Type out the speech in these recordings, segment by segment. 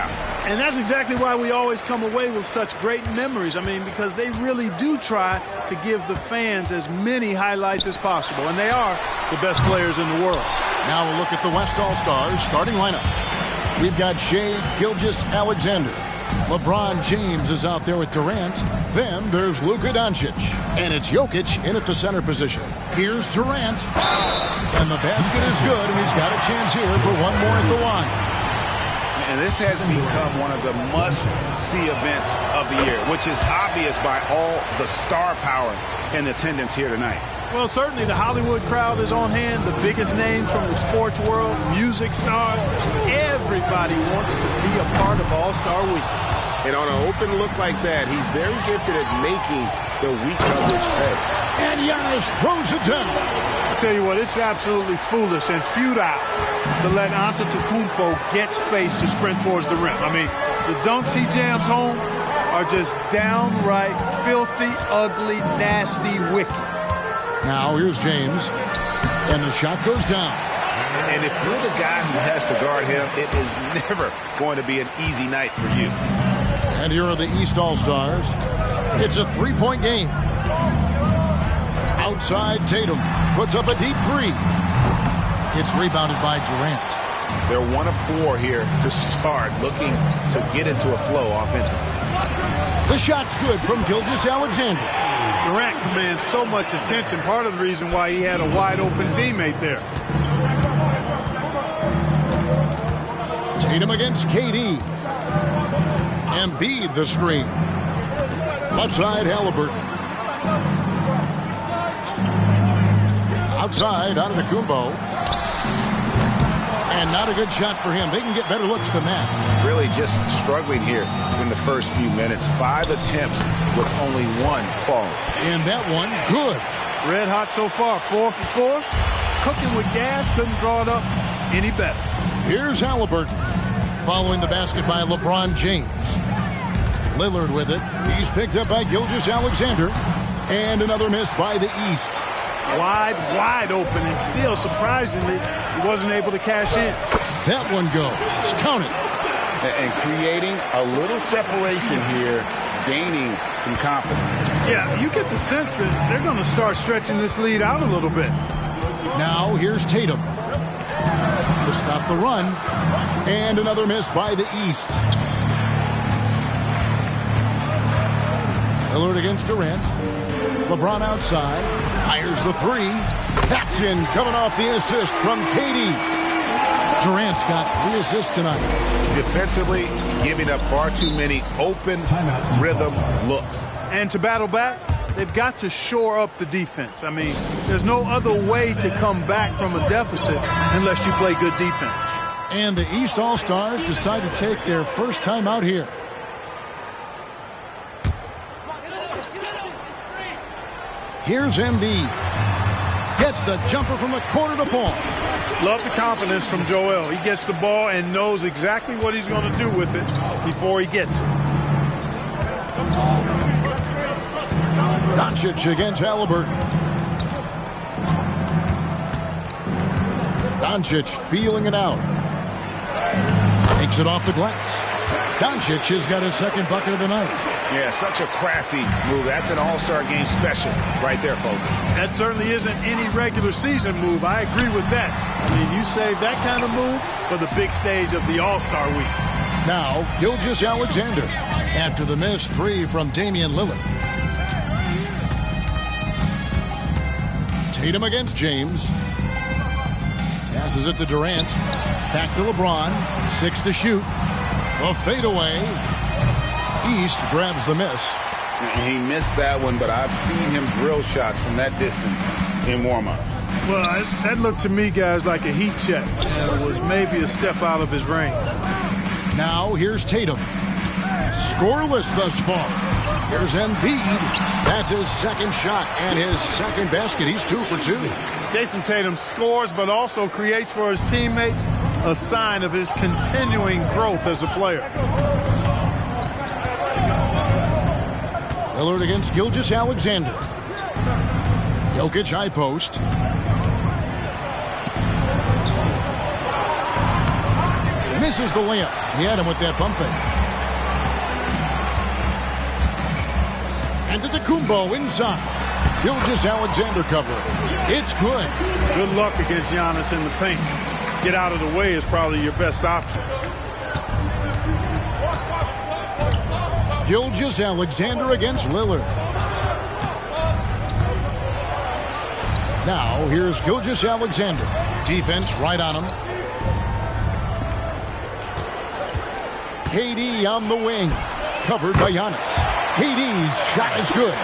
out. And that's exactly why we always come away with such great memories. I mean, because they really do try to give the fans as many highlights as possible. And they are the best players in the world. Now we'll look at the West All-Stars starting lineup. We've got Shai Gilgeous-Alexander. LeBron James is out there with Durant. Then there's Luka Doncic. And it's Jokic in at the center position. Here's Durant. And the basket is good, and he's got a chance here for one more at the line. And this has become one of the must-see events of the year, which is obvious by all the star power in attendance here tonight. Well, certainly the Hollywood crowd is on hand, the biggest names from the sports world, music stars. Everybody wants to be a part of All-Star Week. And on an open look like that, he's very gifted at making the weak coverage pay. And Giannis throws it down. I tell you what, it's absolutely foolish and futile to let Antetokounmpo get space to sprint towards the rim. I mean, the dunks he jams home are just downright filthy, ugly, nasty, wicked. Now here's James, and the shot goes down. And if you're the guy who has to guard him, it is never going to be an easy night for you. And here are the East All-Stars. It's a three-point game. Outside, Tatum puts up a deep three. It's rebounded by Durant. They're 1 of 4 here to start, looking to get into a flow offensively. The shot's good from Gilgeous-Alexander. Durant commands so much attention, part of the reason why he had a wide-open teammate there. Tatum against KD. Embiid the screen. Left side, Halliburton. Outside, Antetokounmpo. And not a good shot for him. They can get better looks than that. Really just struggling here in the first few minutes. 5 attempts with only 1 fall. And that one, good. Red hot so far, 4 for 4. Cooking with gas, couldn't draw it up any better. Here's Halliburton. Following the basket by LeBron James. Lillard with it. He's picked up by Gilgeous-Alexander. And another miss by the East. Wide open, and still, surprisingly, he wasn't able to cash in. That one goes. Count it. And creating a little separation here, gaining some confidence. Yeah, you get the sense that they're going to start stretching this lead out a little bit. Now here's Tatum to stop the run. And another miss by the East. Lillard against Durant. LeBron outside. Fires the three. That's in, coming off the assist from KD. Durant's got 3 assists tonight. Defensively, giving up far too many open rhythm looks. And to battle back, they've got to shore up the defense. I mean, there's no other way to come back from a deficit unless you play good defense. And the East All-Stars decide to take their first time out here. Here's Embiid. Gets the jumper from the corner to fall. Love the confidence from Joel. He gets the ball and knows exactly what he's going to do with it before he gets it. Doncic against Halliburton. Doncic feeling it out. Takes it off the glass. Doncic has got his second bucket of the night. Yeah, such a crafty move. That's an all-star game special right there, folks. That certainly isn't any regular season move. I agree with that. I mean, you save that kind of move for the big stage of the All-Star Week. Now, Gilgeous-Alexander after the missed 3 from Damian Lillard. Tatum against James. Passes it to Durant. Back to LeBron. 6 to shoot. A fadeaway. East grabs the miss. He missed that one, but I've seen him drill shots from that distance in warm-up. Well, that looked to me, guys, like a heat check. And it was maybe a step out of his range. Now here's Tatum. Scoreless thus far. Here's Embiid. That's his second shot and his second basket. He's 2 for 2. Jason Tatum scores, but also creates for his teammates a sign of his continuing growth as a player. Lillard against Gilgeous-Alexander. Jokic high post. misses the layup. He had him with that bump fake. And Antetokounmpo inside. Gilgeous-Alexander cover. It's good. Good luck against Giannis in the paint. Get out of the way is probably your best option. Gilgeous-Alexander against Lillard. Now, here's Gilgeous-Alexander. Defense right on him. KD on the wing. Covered by Giannis. KD's shot is good.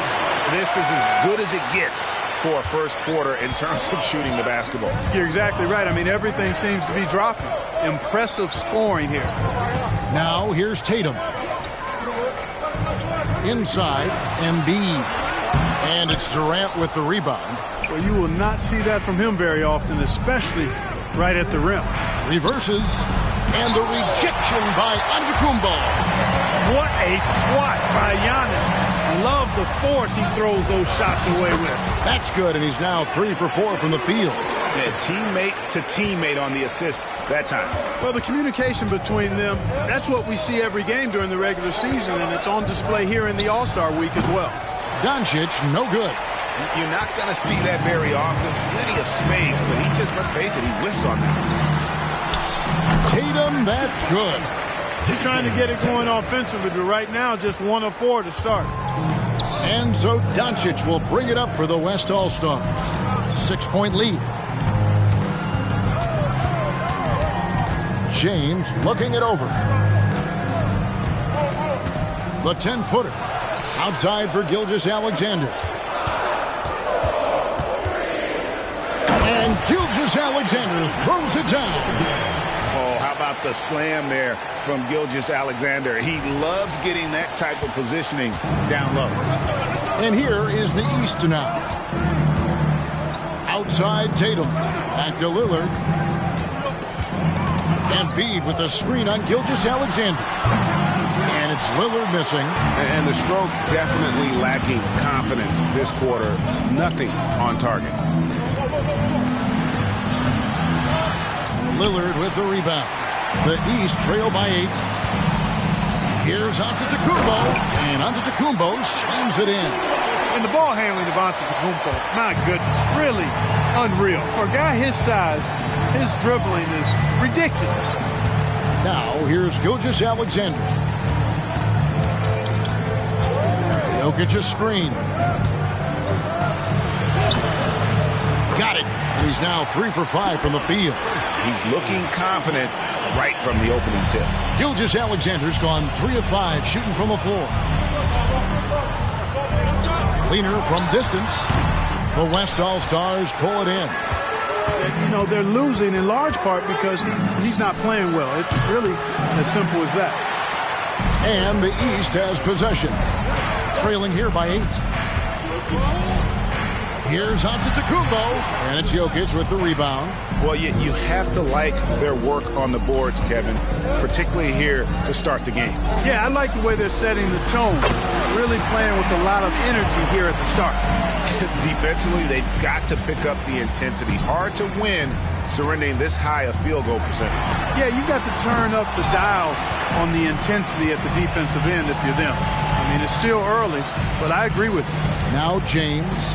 This is as good as it gets for a first quarter in terms of shooting the basketball. You're exactly right. I mean, everything seems to be dropping. Impressive scoring here. Now, here's Tatum. Inside, Embiid. And it's Durant with the rebound. Well, you will not see that from him very often, especially right at the rim. Reverses. And the rejection by Antetokounmpo. What a swat by Giannis. Love the force he throws those shots away with. That's good, and he's now 3 for 4 from the field. Yeah, teammate to teammate on the assist that time. Well, the communication between them, that's what we see every game during the regular season, and it's on display here in the All-Star week as well. Doncic, no good. You're not going to see that very often. Plenty of space, but he just, let's face it, he whiffs on that. Tatum, that's good. He's trying to get it going offensively, but right now just 1 of 4 to start. And so Doncic will bring it up for the West All-Stars. 6-point lead. James looking it over. The 10-footer. Outside for Gilgeous-Alexander. And Gilgeous-Alexander throws it down. Oh, how about the slam there from Gilgeous-Alexander? He loves getting that type of positioning down low. And here is the East now. Outside Tatum. Back to Lillard. Embiid with a screen on Gilgeous-Alexander. And it's Lillard missing. And the stroke definitely lacking confidence this quarter. Nothing on target. Lillard with the rebound. The East trail by 8. Here's Antetokounmpo, and Antetokounmpo slams it in. And the ball handling of Antetokounmpo, my goodness, really unreal. For a guy his size, his dribbling is ridiculous. Now, here's Gilgeous-Alexander. Jokic's screen. Got it. And he's now 3 for 5 from the field. He's looking confident right from the opening tip. Gilgeous-Alexander's gone 3 of 5 shooting from the floor. Cleaner from distance. The West All-Stars pull it in. You know, they're losing in large part because he's not playing well. It's really as simple as that. And the East has possession. Trailing here by 8. Here's Antetokounmpo, and it's Jokic with the rebound. Well, you have to like their work on the boards, Kevin, particularly here to start the game. Yeah, I like the way they're setting the tone. Really playing with a lot of energy here at the start. Defensively, they've got to pick up the intensity. Hard to win surrendering this high a field goal percentage. Yeah, you've got to turn up the dial on the intensity at the defensive end if you're them. I mean, it's still early, but I agree with you. Now James,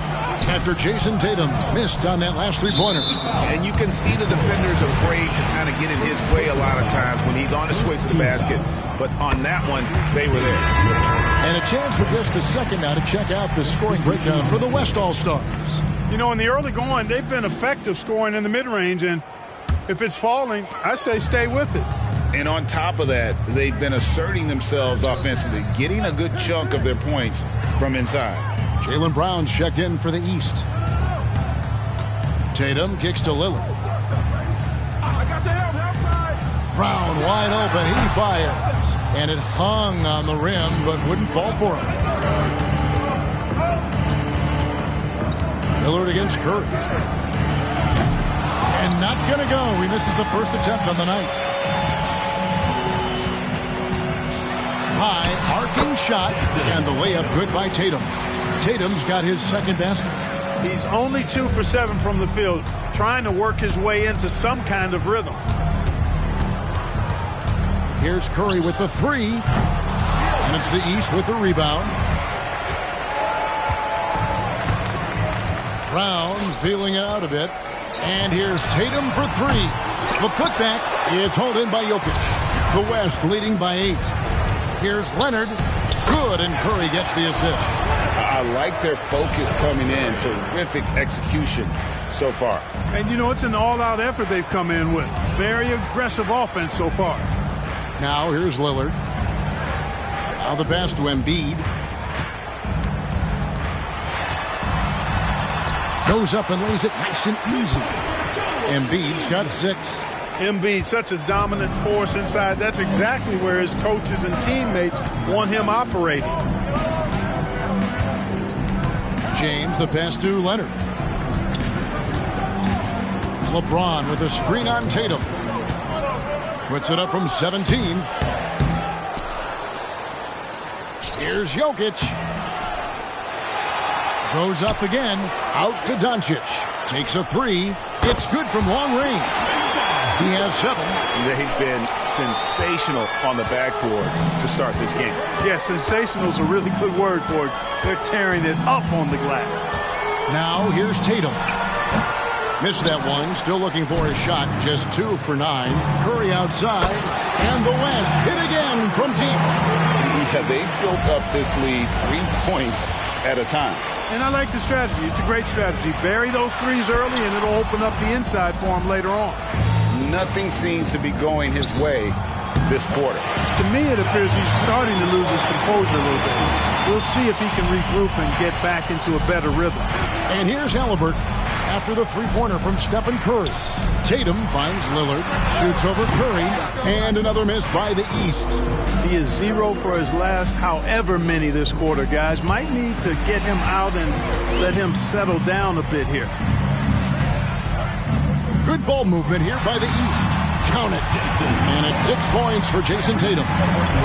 after Jason Tatum missed on that last three-pointer. And you can see the defenders afraid to kind of get in his way a lot of times when he's on his way to the basket. But on that one, they were there. And a chance for just a second now to check out the scoring breakdown for the West All-Stars. You know, in the early going, they've been effective scoring in the mid-range, and if it's falling, I say stay with it. And on top of that, they've been asserting themselves offensively, getting a good chunk of their points from inside. Jaylen Brown's checked in for the East. Tatum kicks to Lillard. Brown wide open, he fires. And it hung on the rim, but wouldn't fall for him. Lillard against Curry. And not gonna go. He misses the first attempt on the night. High arcing shot, and the layup good by Tatum. Tatum's got his second basket. He's only 2 for 7 from the field, trying to work his way into some kind of rhythm. Here's Curry with the three. And it's the East with the rebound. Brown feeling it out a bit. And here's Tatum for three. The putback is hauled in by Jokic. The West leading by 8. Here's Leonard. Good, and Curry gets the assist. I like their focus coming in. Terrific execution so far. And, you know, it's an all-out effort they've come in with. Very aggressive offense so far. Now here's Lillard. Now the pass to Embiid. Goes up and lays it nice and easy. Embiid's got 6. Embiid, such a dominant force inside. That's exactly where his coaches and teammates want him operating. James, the pass to Leonard. LeBron with a screen on Tatum. Puts it up from 17. Here's Jokic. Goes up again. Out to Doncic. Takes a three. It's good from long range. He has 7. They've been sensational on the backboard to start this game. Yeah, sensational is a really good word for it. They're tearing it up on the glass. Now here's Tatum. Missed that one. Still looking for his shot. Just 2 for 9. Curry outside. And the West hit again from deep. Yeah, they built up this lead 3 points at a time. And I like the strategy. It's a great strategy. Bury those threes early, and it'll open up the inside for him later on. Nothing seems to be going his way this quarter. To me, it appears he's starting to lose his composure a little bit. We'll see if he can regroup and get back into a better rhythm. And here's Halliburton after the three-pointer from Stephen Curry. Tatum finds Lillard, shoots over Curry, and another miss by the East. He is 0 for his last however many this quarter, guys. Might need to get him out and let him settle down a bit here. Good ball movement here by the East. Count it. And it's 6 points for Jason Tatum.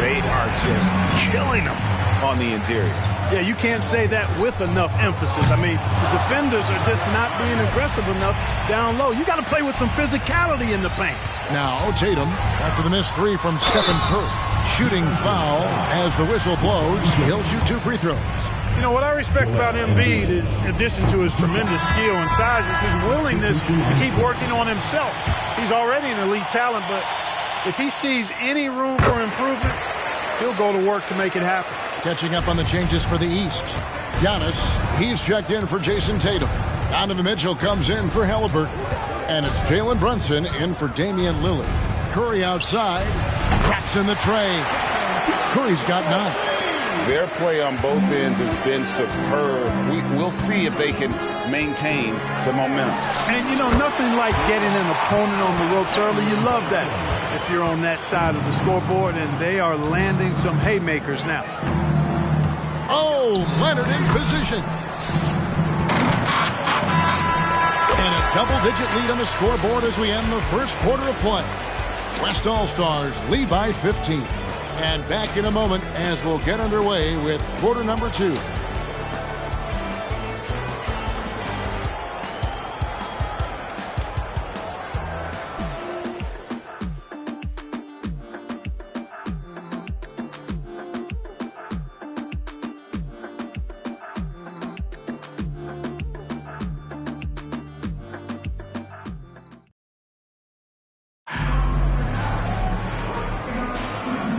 They are just killing them on the interior. Yeah, you can't say that with enough emphasis. I mean, the defenders are just not being aggressive enough down low. You got to play with some physicality in the paint. Now Tatum, after the missed 3 from Stephen Curry. Shooting foul as the whistle blows. He'll shoot 2 free throws. You know, what I respect about Embiid, in addition to his tremendous skill and size, is his willingness to keep working on himself. He's already an elite talent, but if he sees any room for improvement, he'll go to work to make it happen. Catching up on the changes for the East. Giannis, he's checked in for Jason Tatum. Donovan Mitchell comes in for Halliburton. And it's Jalen Brunson in for Damian Lillard. Curry outside, traps in the tray. Curry's got 9. Their play on both ends has been superb. We'll see if they can maintain the momentum. And, you know, nothing like getting an opponent on the ropes early. You love that if you're on that side of the scoreboard, and they are landing some haymakers now. Oh, Leonard in position. And a double-digit lead on the scoreboard as we end the first quarter of play. West All-Stars lead by 15. And back in a moment as we'll get underway with quarter number 2.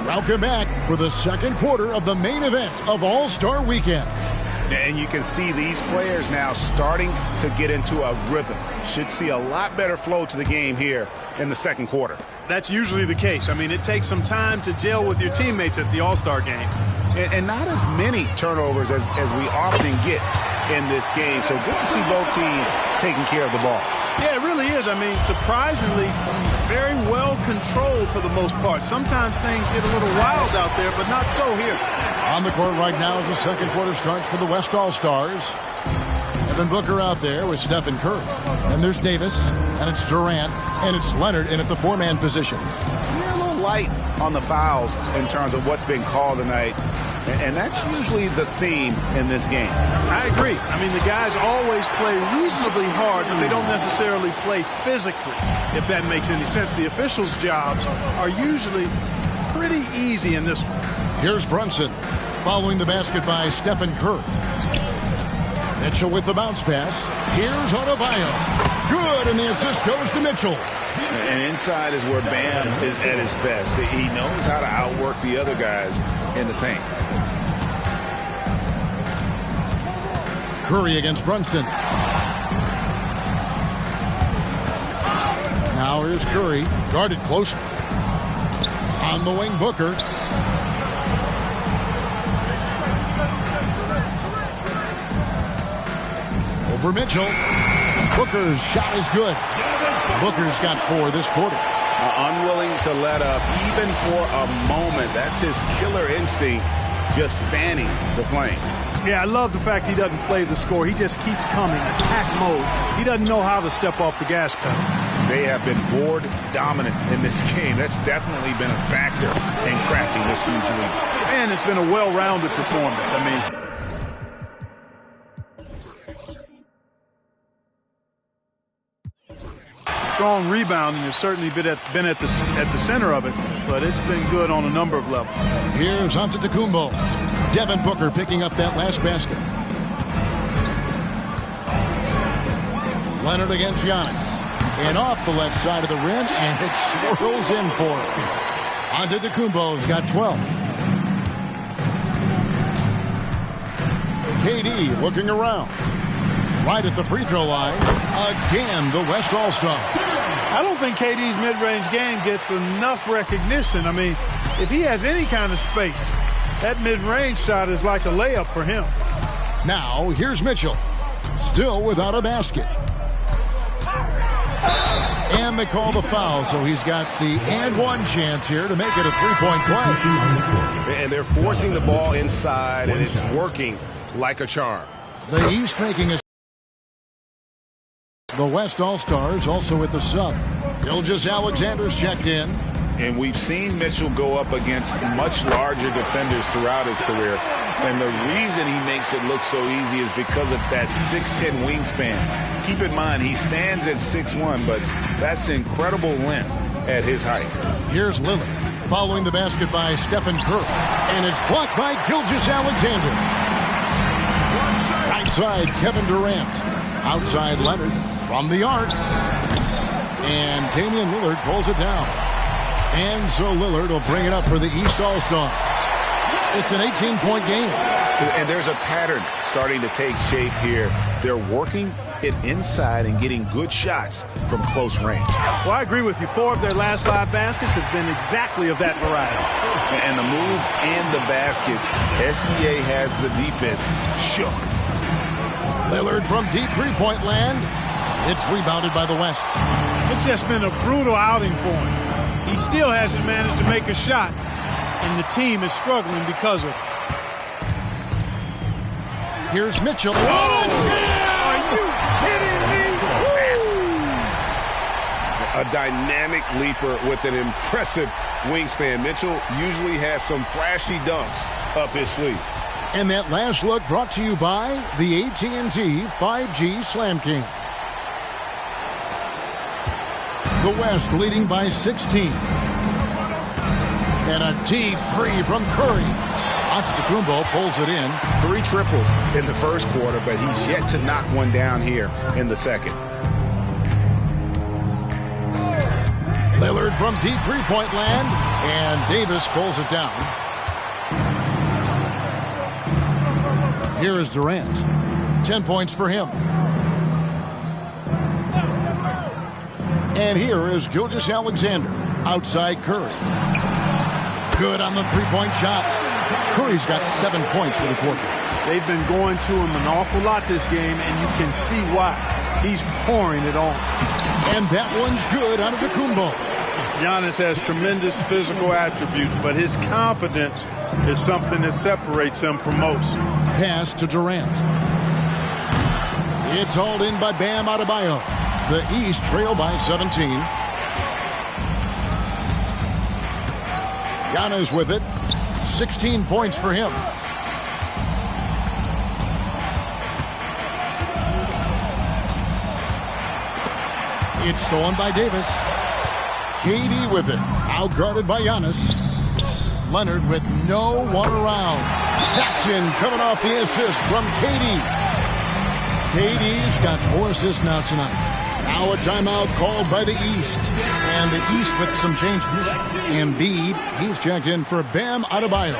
Welcome back for the second quarter of the main event of All-Star Weekend. And you can see these players now starting to get into a rhythm. Should see a lot better flow to the game here in the second quarter. That's usually the case. I mean, it takes some time to gel with your teammates at the All-Star game. And not as many turnovers as we often get in this game. So good to see both teams taking care of the ball. Yeah, it really is. I mean, surprisingly, very well controlled for the most part. Sometimes things get a little wild out there, but not so here. On the court right now as the second quarter starts for the West All-Stars. Devin Booker out there with Stephen Curry. And there's Davis, and it's Durant, and it's Leonard in at the 4-man position. You're a little light on the fouls in terms of what's been called tonight. And that's usually the theme in this game. I agree. I mean, the guys always play reasonably hard, but they don't necessarily play physically, if that makes any sense. The officials' jobs are usually easy in this one. Here's Brunson following the basket by Stephen Curry. Mitchell with the bounce pass. Here's Adebayo. Good, and the assist goes to Mitchell. And inside is where Bam is at his best. He knows how to outwork the other guys in the paint. Curry against Brunson. Now here's Curry, guarded closer. On the wing, Booker. Over Mitchell. Booker's shot is good. Booker's got 4 this quarter. Unwilling to let up even for a moment. That's his killer instinct, just fanning the flame. Yeah, I love the fact he doesn't play the score. He just keeps coming, attack mode. He doesn't know how to step off the gas pedal. They have been board dominant in this game. That's definitely been a factor in crafting this huge lead. And it's been a well-rounded performance. I mean, strong rebounding has certainly been at the center of it, but it's been good on a number of levels. Here's Antetokounmpo. Devin Booker picking up that last basket. Leonard against Giannis. And off the left side of the rim, and it swirls in for him. Antetokounmpo's got 12. KD looking around. Right at the free throw line. Again, the West All-Star. I don't think KD's mid-range game gets enough recognition. I mean, if he has any kind of space, that mid-range shot is like a layup for him. Now, here's Mitchell. Still without a basket. And they call the foul, so he's got the and-one chance here to make it a three-point play. And they're forcing the ball inside, and it's working like a charm. The East making a... The West All-Stars also with the sub. Gilgeous-Alexander's checked in. And we've seen Mitchell go up against much larger defenders throughout his career. And the reason he makes it look so easy is because of that 6'10 wingspan. Keep in mind, he stands at 6'1", but that's incredible length at his height. Here's Lillard following the basket by Stephen Curry. And it's blocked by Gilgeous-Alexander. Outside, Kevin Durant. Outside, Leonard from the arc. And Damian Lillard pulls it down. And so Lillard will bring it up for the East All-Stars. It's an 18-point game. And there's a pattern starting to take shape here. They're working it inside and getting good shots from close range. Well, I agree with you. 4 of their last 5 baskets have been exactly of that variety. And the move and the basket, SGA has the defense shook. Lillard from deep three-point land. It's rebounded by the West. It's just been a brutal outing for him. He still hasn't managed to make a shot, and the team is struggling because of it. Here's Mitchell. Oh, are you kidding me? A dynamic leaper with an impressive wingspan. Mitchell usually has some flashy dunks up his sleeve. And that last look brought to you by the AT&T 5G Slam King. The West leading by 16. And a deep three from Curry. Antetokounmpo pulls it in. 3 triples in the first quarter, but he's yet to knock one down here in the second. Lillard from deep three-point land. And Davis pulls it down. Here is Durant. 10 points for him. And here is Gilgeous-Alexander. Outside Curry. Good on the three-point shot. Curry's got 7 points for the quarter. They've been going to him an awful lot this game, and you can see why. He's pouring it on. And that one's good out of the Antetokounmpo. Giannis has tremendous physical attributes, but his confidence is something that separates him from most. Pass to Durant. It's hauled in by Bam Adebayo. The East trail by 17. Giannis with it. 16 points for him. It's stolen by Davis. KD with it. Outguarded by Giannis. Leonard with no one around. Action coming off the assist from KD. KD's got 4 assists now tonight. Now a timeout called by the East. And the East with some changes. Embiid, he's checked in for Bam Adebayo.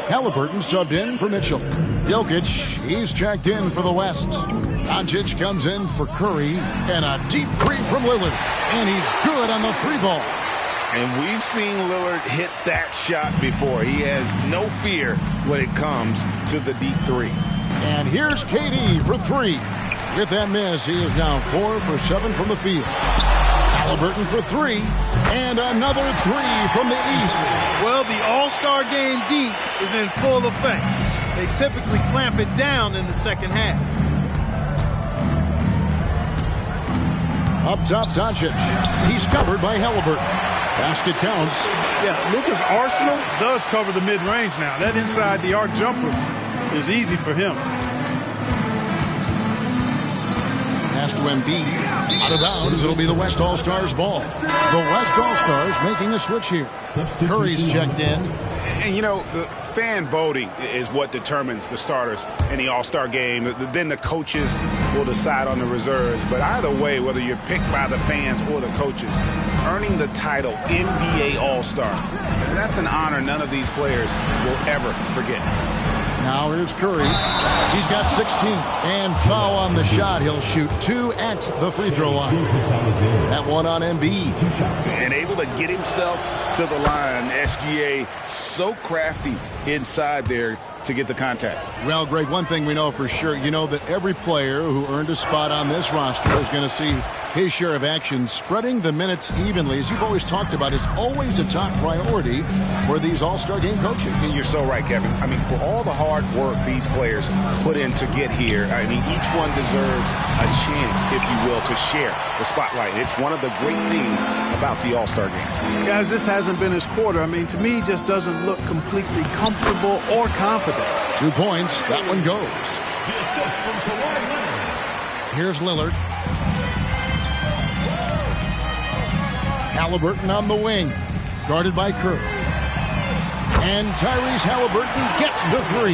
Halliburton subbed in for Mitchell. Jokic, he's checked in for the West. Doncic comes in for Curry. And a deep three from Lillard. And he's good on the 3-ball. And we've seen Lillard hit that shot before. He has no fear when it comes to the deep 3. And here's KD for 3. With that miss, he is now 4 for 7 from the field. Halliburton for 3. And another 3 from the East. Well, the All-Star game deep is in full effect. They typically clamp it down in the second half. Up top, Doncic. He's covered by Halliburton. Basket counts. Yeah, Lucas Arsenal does cover the mid-range now. That inside the arc jumper is easy for him. Pass to Embiid. Out of bounds, it'll be the West All-Stars ball. The West All-Stars making a switch here. Curry's checked in. And, you know, the fan voting is what determines the starters in the All-Star game. Then the coaches will decide on the reserves. But either way, whether you're picked by the fans or the coaches, earning the title NBA All-Star, that's an honor none of these players will ever forget. Now here's Curry. He's got 16. And foul on the shot. He'll shoot 2 at the free throw line. That one on Embiid. And able to get himself to the line. SGA so crafty inside there to get the contact. Well, Greg, one thing we know for sure, you know that every player who earned a spot on this roster is going to see his share of action. Spreading the minutes evenly, as you've always talked about, is always a top priority for these All-Star game coaches. And you're so right, Kevin. I mean, for all the hard work these players put in to get here, I mean, each one deserves a chance, if you will, to share the spotlight. It's one of the great things about the All-Star game. Guys, this hasn't been his quarter. I mean, to me, he just doesn't look completely comfortable or confident. 2 points. That one goes. Here's Lillard. Halliburton on the wing. Guarded by Curry. And Tyrese Halliburton gets the 3.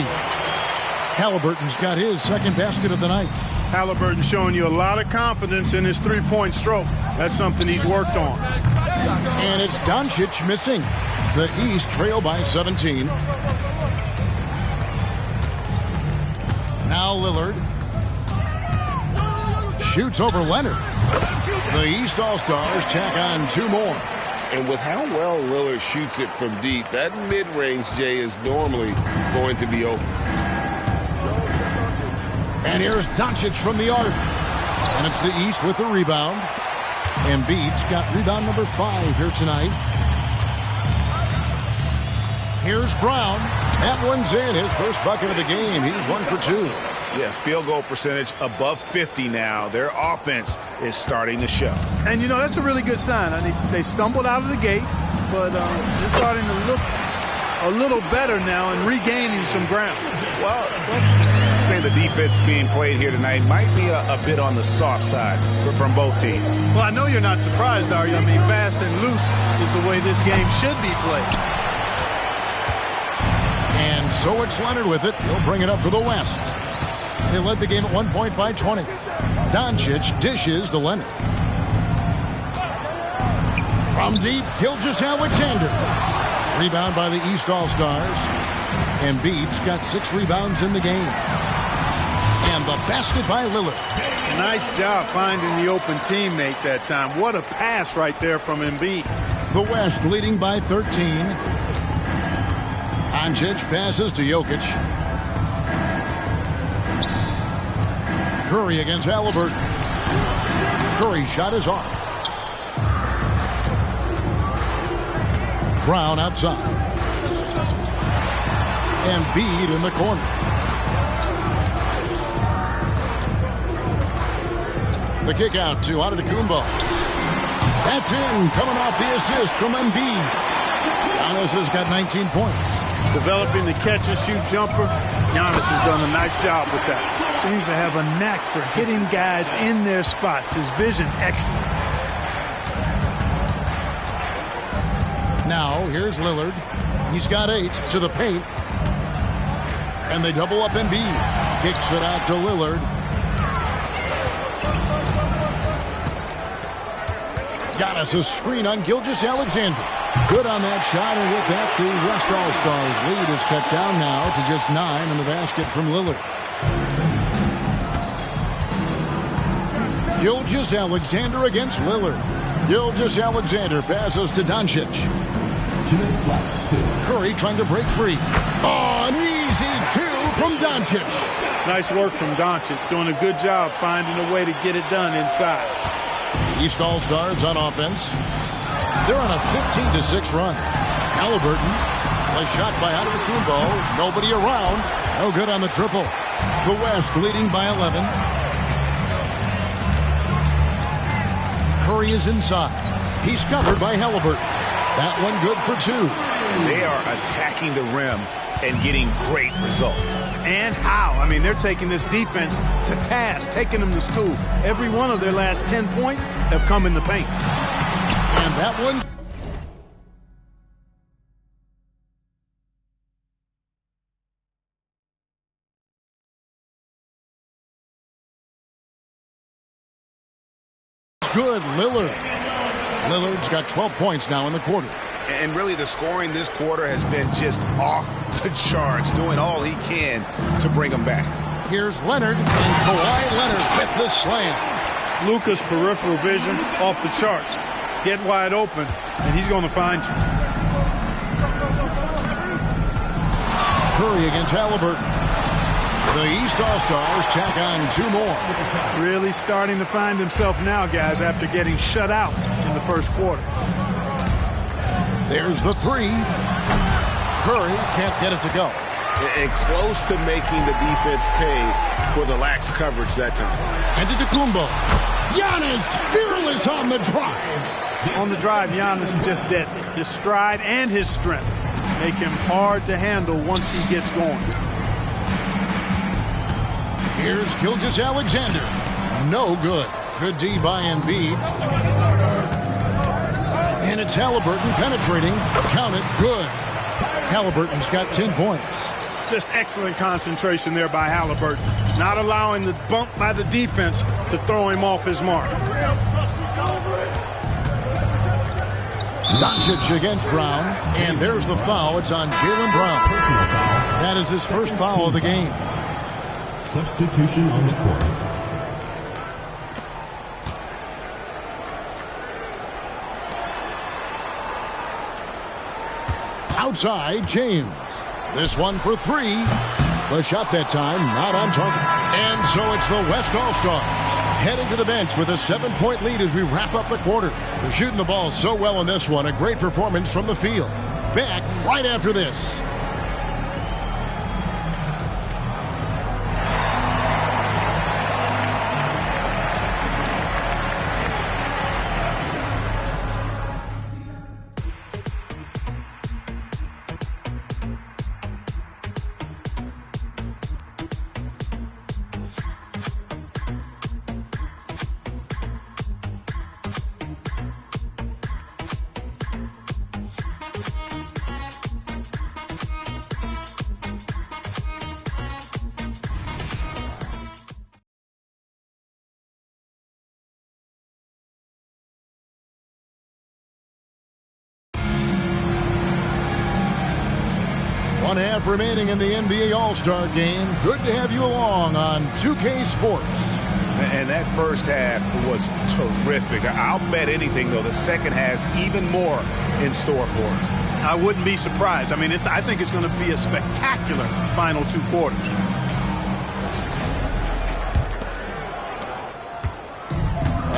Halliburton's got his second basket of the night. Halliburton showing you a lot of confidence in his 3-point stroke. That's something he's worked on. And it's Doncic missing. The East trail by 17. Now Lillard shoots over Leonard. The East All-Stars tack on 2 more. And with how well Lillard shoots it from deep, that mid-range, Jay, is normally going to be open. And here's Doncic from the arc. And it's the East with the rebound. Embiid's got rebound number 5 here tonight. Here's Brown. That one's in. His first bucket of the game. He's 1 for 2. Yeah, field goal percentage above 50 now. Their offense is starting to show. And, you know, that's a really good sign. I mean, they stumbled out of the gate, but they're starting to look a little better now and regaining some ground. Well, let's say the defense being played here tonight might be a bit on the soft side from both teams. Well, I know you're not surprised, are you? I mean, fast and loose is the way this game should be played. And so it's Leonard with it. He'll bring it up for the West. They led the game at 1 point by 20. Doncic dishes to Leonard. From deep, Gilgeous-Alexander. Rebound by the East All-Stars. Embiid's got 6 rebounds in the game. And the basket by Lillard. Nice job finding the open teammate that time. What a pass right there from Embiid. The West leading by 13. Doncic passes to Jokic. Curry against Halliburton. Curry's shot is off. Brown outside. Embiid in the corner. The kick out to Antetokounmpo. That's in, coming off the assist from Embiid. Giannis has got 19 points. Developing the catch-and-shoot jumper. Giannis has done a nice job with that. Seems to have a knack for hitting guys in their spots. His vision, excellent. Now, here's Lillard. He's got 8 to the paint. And they double up Embiid. Kicks it out to Lillard. Got us a screen on Gilgeous-Alexander. Good on that shot, and with that, the West All-Stars lead is cut down now to just 9 in the basket from Lillard. Gilgeous-Alexander against Lillard. Gilgeous-Alexander passes to Doncic. 2 minutes left. Curry trying to break free. Oh, an easy 2 from Doncic. Nice work from Doncic, doing a good job finding a way to get it done inside. The East All-Stars on offense. They're on a 15-6 run. Halliburton, a shot by Antetokounmpo. Nobody around. No good on the triple. The West leading by 11. Curry is inside. He's covered by Halliburton. That one good for 2. They are attacking the rim and getting great results. And how? I mean, they're taking this defense to task, taking them to school. Every one of their last 10 points have come in the paint. And that one. Good, Lillard. Lillard's got 12 points now in the quarter. And really, the scoring this quarter has been just off the charts, doing all he can to bring them back. Here's Leonard, and Kawhi Leonard with the slam. Luka's peripheral vision off the charts. Get wide open, and he's going to find you. Curry against Halliburton. The East All-Stars tack on 2 more. Really starting to find himself now, guys, after getting shut out in the first quarter. There's the 3. Curry can't get it to go. And close to making the defense pay for the lax coverage that time. Antetokounmpo. Giannis fearless on the drive. On the drive, Giannis just deadly. His stride and his strength make him hard to handle once he gets going. Here's Gilgeous-Alexander. No good. Good D by Embiid. And it's Halliburton penetrating. Count it. Good. Halliburton's got 10 points. Just excellent concentration there by Halliburton. Not allowing the bump by the defense to throw him off his mark. Doncic against Brown. And there's the foul. It's on Jaylen Brown. That is his first foul of the game. Substitution on the court. Outside, James. This one for 3. The shot that time, not on target. And so it's the West All-Stars heading to the bench with a 7-point lead as we wrap up the quarter. They're shooting the ball so well in this one. A great performance from the field. Back right after this. One half remaining in the NBA All-Star Game. Good to have you along on 2K Sports. And that first half was terrific. I'll bet anything, though, the second has even more in store for us. I wouldn't be surprised. I mean, I think it's going to be a spectacular final 2 quarters.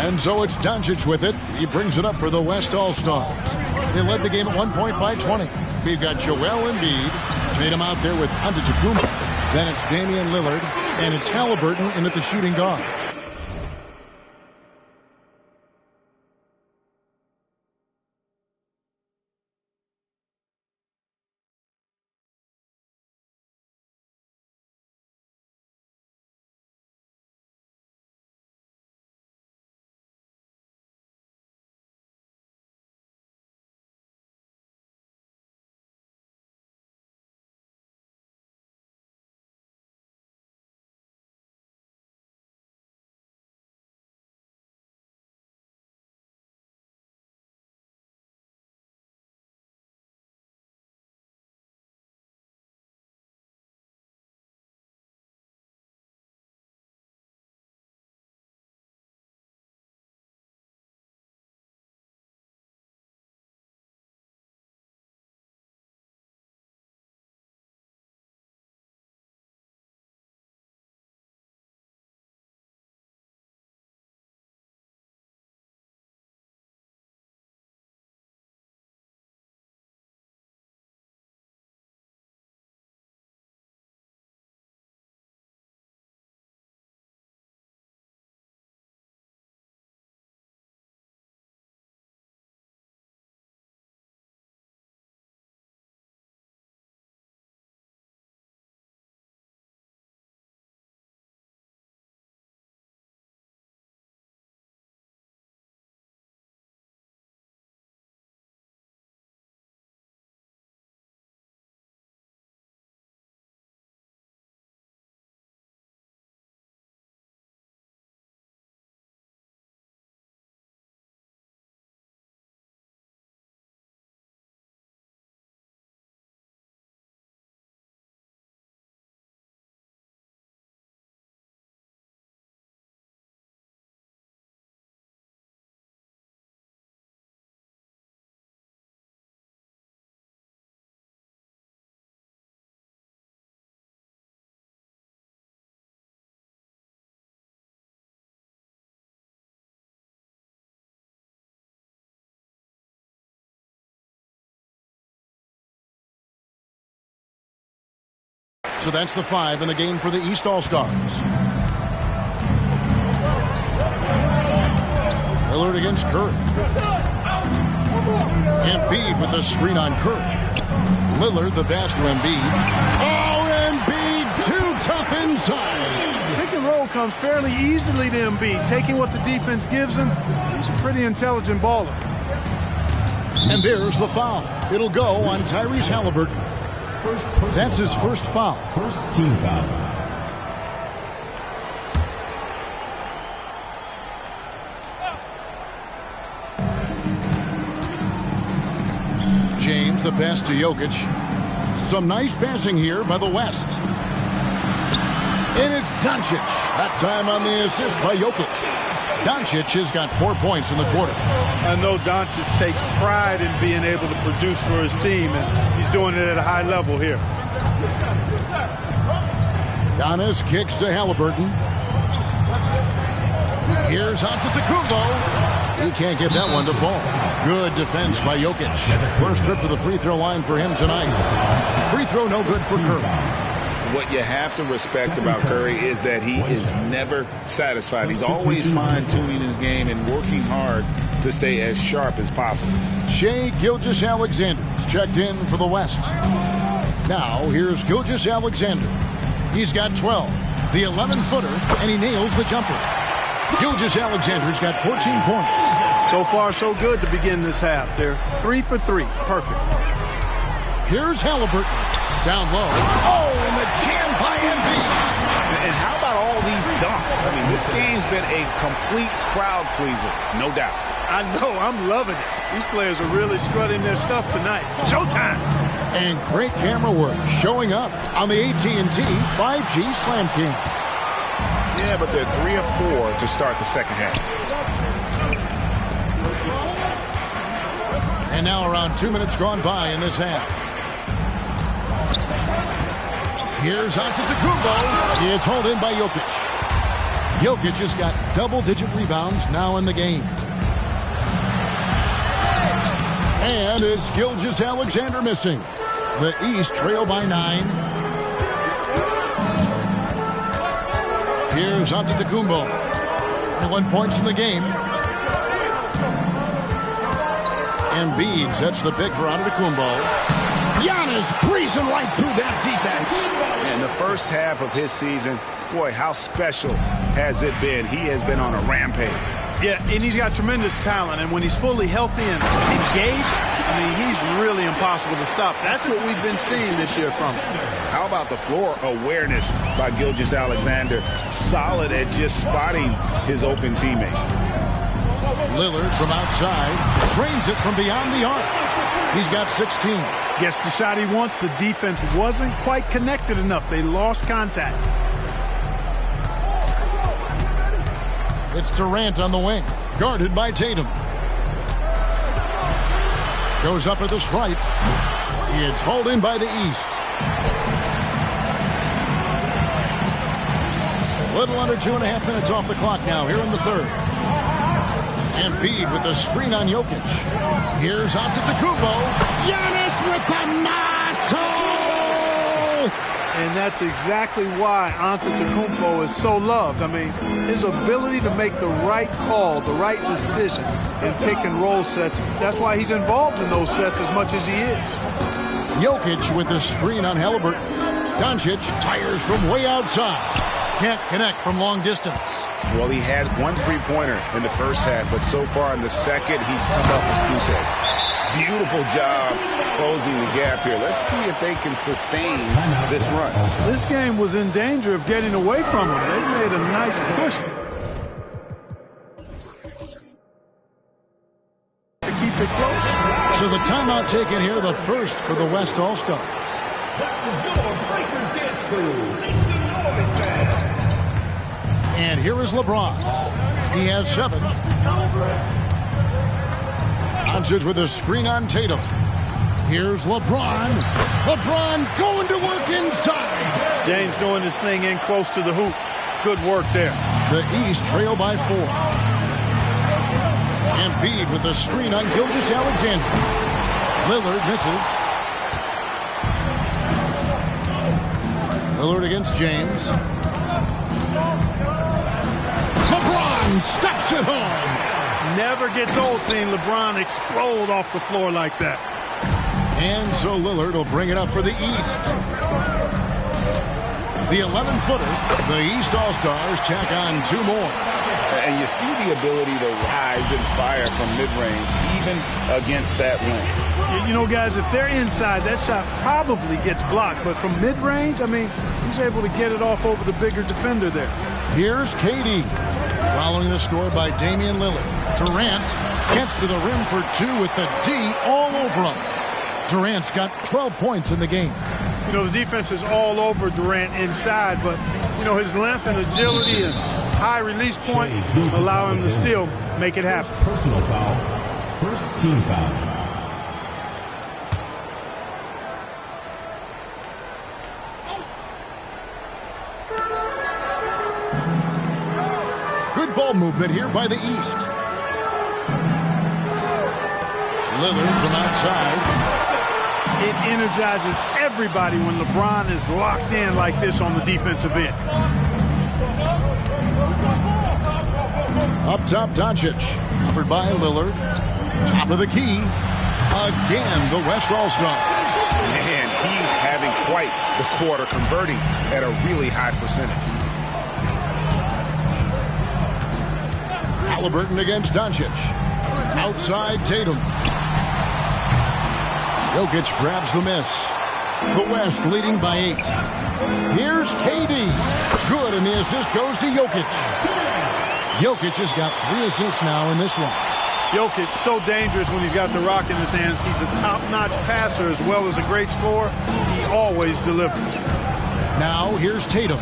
And so it's Doncic with it. He brings it up for the West All-Stars. They led the game at 1 point by 20. We've got Joel Embiid. Tatum out there with Antetokounmpo. Then it's Damian Lillard. And it's Halliburton in at the shooting guard. So that's the 5 in the game for the East All-Stars. Lillard against Curry. Embiid with the screen on Curry. Lillard the pass to Embiid. Oh, Embiid too tough inside. Pick and roll comes fairly easily to Embiid, taking what the defense gives him. He's a pretty intelligent baller. And there's the foul. It'll go on Tyrese Halliburton. That's his first foul. First team foul. James the pass to Jokic. Some nice passing here by the West. And it's Doncic. That time on the assist by Jokic. Doncic has got 4 points in the quarter. I know Doncic takes pride in being able to produce for his team, and he's doing it at a high level here. Giannis kicks to Halliburton. Here's Antetokounmpo. He can't get that one to fall. Good defense by Jokic. First trip to the free throw line for him tonight. Free throw no good for Curry. What you have to respect about Curry is that he is never satisfied. He's always fine-tuning his game and working hard to stay as sharp as possible. Shai Gilgeous-Alexander checked in for the West. Now here's Gilgeous-Alexander. He's got 12, the 11-footer, and he nails the jumper. Gilgeous-Alexander's got 14 points. So far, so good to begin this half. They're 3 for 3. Perfect. Here's Halliburton. Down low. Oh, and the jam by Embiid. And how about all these dunks? I mean, this game's been a complete crowd pleaser, no doubt. I know. I'm loving it. These players are really strutting their stuff tonight. Showtime. And great camera work showing up on the AT&T 5G Slam King. Yeah, but they're 3 of 4 to start the second half. And now around 2 minutes gone by in this half. Here's Antetokounmpo. It's hauled in by Jokic. Jokic has got double-digit rebounds now in the game. And it's Gilgeous-Alexander missing. The East trail by 9. Here's Antetokounmpo. 21 points in the game. Embiid sets the pick for Antetokounmpo. Giannis breezing right through that defense. In the first half of his season, boy, how special has it been? He has been on a rampage. Yeah, and he's got tremendous talent, and when he's fully healthy and engaged, I mean, he's really impossible to stop. That's what we've been seeing this year from him. How about the floor awareness by Gilgeous-Alexander? Solid at just spotting his open teammate. Lillard from outside trains it from beyond the arc. He's got 16. Gets the shot he wants. The defense wasn't quite connected enough. They lost contact. It's Durant on the wing, guarded by Tatum. Goes up at the stripe. It's hauled in by the East. A little under 2.5 minutes off the clock now here in the third. Embiid with the screen on Jokic. Here's Antetokounmpo. Giannis with the muscle! And that's exactly why Antetokounmpo is so loved. I mean, his ability to make the right call, the right decision in pick and roll sets, that's why he's involved in those sets as much as he is. Jokic with the screen on Halliburton. Doncic fires from way outside. Can't connect from long distance. Well, he had 1 3-pointer in the first half, but so far in the second, he's come up with goose eggs. Beautiful job closing the gap here. Let's see if they can sustain this run. This game was in danger of getting away from him. They made a nice push to keep it close. So the timeout taken here, the first for the West All-Stars. And here is LeBron. He has 7. Doncic with a screen on Tatum. Here's LeBron. LeBron going to work inside. James doing his thing in close to the hoop. Good work there. The East trail by 4. Embiid with a screen on Gilgeous-Alexander. Lillard misses. Lillard against James. LeBron steps it home. Never gets old seeing LeBron explode off the floor like that. And so Lillard will bring it up for the East. The 11-footer, the East All-Stars check on 2 more. And you see the ability to rise and fire from mid-range, even against that length. You know, guys, if they're inside, that shot probably gets blocked. But from mid-range, I mean, he's able to get it off over the bigger defender there. Here's KD. Following the score by Damian Lillard. Durant gets to the rim for 2 with the D all over him. Durant's got 12 points in the game. You know, the defense is all over Durant inside, but, you know, his length and agility and high release point allow him to still make it happen. Personal foul. First team foul. Good ball movement here by the East. Lillard from outside. It energizes everybody when LeBron is locked in like this on the defensive end. Up top, Doncic. Covered by Lillard. Top of the key. Again, the West All-Star. Man, he's having quite the quarter, converting at a really high percentage. Halliburton against Doncic. Outside Tatum. Jokic grabs the miss. The West leading by 8. Here's KD. Good, and the assist goes to Jokic. Jokic has got 3 assists now in this one. Jokic, so dangerous when he's got the rock in his hands. He's a top-notch passer as well as a great scorer. He always delivers. Now here's Tatum.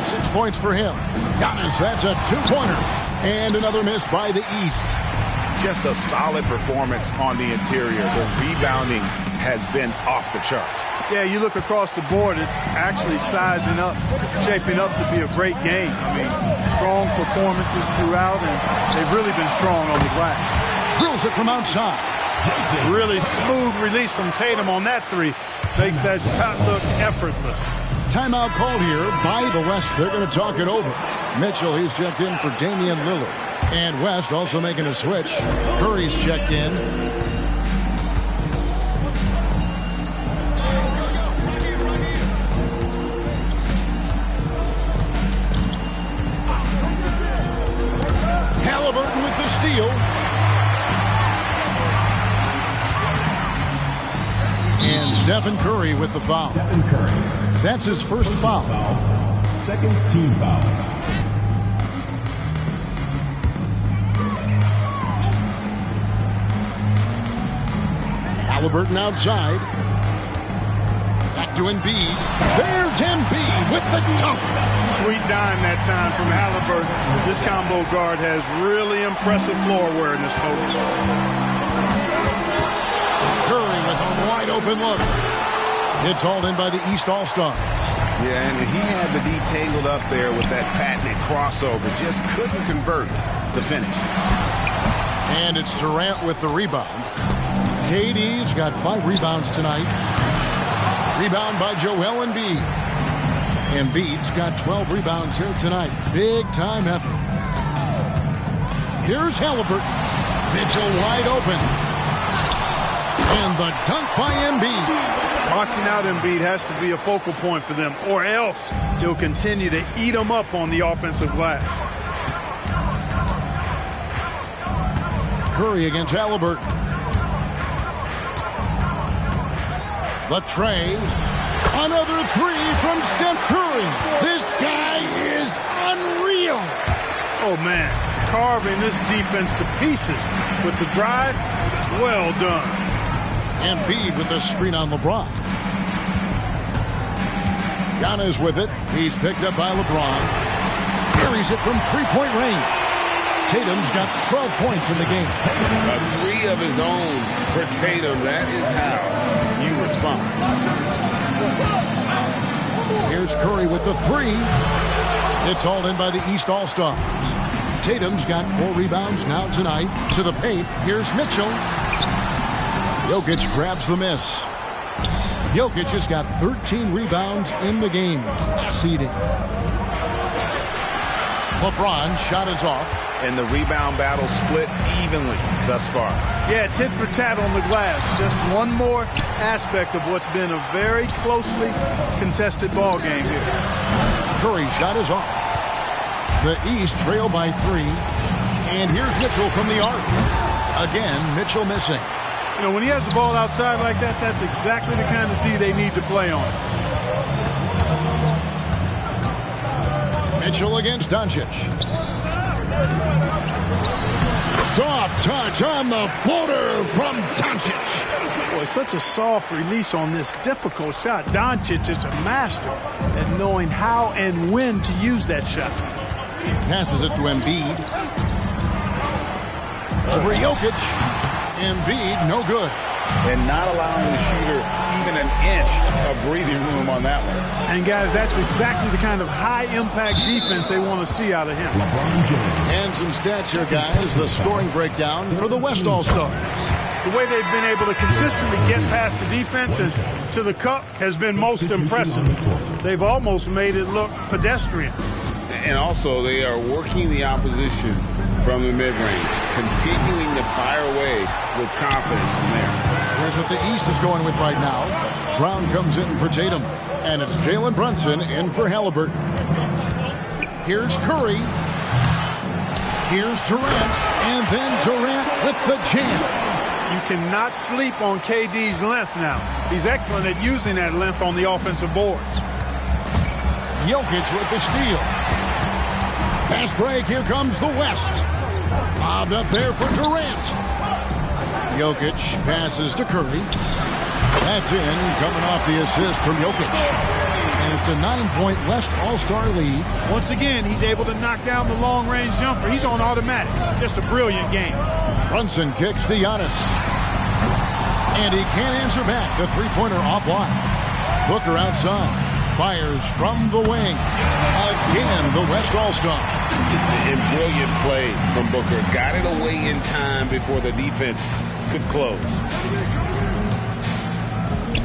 6 points for him. Giannis, that's a 2-pointer. And another miss by the East. Just a solid performance on the interior. The rebounding has been off the charts. Yeah, you look across the board, it's actually sizing up, shaping up to be a great game. I mean, strong performances throughout, and they've really been strong on the glass. Drills it from outside. Really smooth release from Tatum on that 3. Makes that shot look effortless. Timeout called here by the West. They're going to talk it over. Mitchell, he's checked in for Damian Lillard. And West also making a switch. Curry's checked in. Halliburton with the steal. And Stephen Curry with the foul. Stephen Curry. That's his first foul. Second team foul. Halliburton outside. Back to Embiid. There's Embiid with the dunk. Sweet dime that time from Halliburton. This combo guard has really impressive floor awareness, folks. Curry with a wide open look. It's hauled in by the East All-Stars. Yeah, and he had the D tangled up there with that patented crossover. Just couldn't convert the finish. And it's Durant with the rebound. KD's got 5 rebounds tonight. Rebound by Joel Embiid. Embiid's got 12 rebounds here tonight. Big time effort. Here's Halliburton. Mitchell wide open. And the dunk by Embiid. Boxing out Embiid has to be a focal point for them, or else he'll continue to eat them up on the offensive glass. Curry against Halliburton. The tray. Another 3 from Steph Curry. This guy is unreal. Oh, man. Carving this defense to pieces with the drive. Well done. Embiid with the screen on LeBron. Giannis with it. He's picked up by LeBron. Carries it from 3-point range. Tatum's got 12 points in the game. A 3 of his own for Tatum. That is how you respond. Here's Curry with the 3. It's hauled in by the East All-Stars. Tatum's got 4 rebounds now tonight. To the paint. Here's Mitchell. Jokic grabs the miss. Jokic has got 13 rebounds in the game. Class eating. LeBron shot is off. And the rebound battle split evenly thus far. Yeah, tit for tat on the glass. Just one more aspect of what's been a very closely contested ball game here. Curry's shot is off. The East trail by 3. And here's Mitchell from the arc. Again, Mitchell missing. You know, when he has the ball outside like that, that's exactly the kind of D they need to play on. Mitchell against Doncic. Soft touch on the floater from Doncic. Boy, such a soft release on this difficult shot. Doncic is a master at knowing how and when to use that shot. Passes it to Embiid. Over Jokic. Embiid, no good. And not allowing the shooter even an inch of breathing room on that one. And, guys, that's exactly the kind of high-impact defense they want to see out of him. And some stats here, guys. The scoring breakdown for the West All-Stars. The way they've been able to consistently get past the defense and to the cup has been most impressive. They've almost made it look pedestrian. And also, they are working the opposition from the mid-range, continuing to fire away with confidence from there. Here's what the East is going with right now. Brown comes in for Tatum, and it's Jalen Brunson in for Halliburton. Here's Curry. Here's Durant, and then Durant with the jam. You cannot sleep on KD's length now. He's excellent at using that length on the offensive boards. Jokic with the steal. Pass break, here comes the West. Bobbed up there for Durant. Jokic passes to Curry. That's in, coming off the assist from Jokic. And it's a 9-point West All-Star lead. Once again, he's able to knock down the long-range jumper. He's on automatic. Just a brilliant game. Brunson kicks to Giannis. And he can't answer back. The three-pointer offline. Booker outside. Fires from the wing. Again, the West All-Star. And brilliant play from Booker. Got it away in time before the defense could close.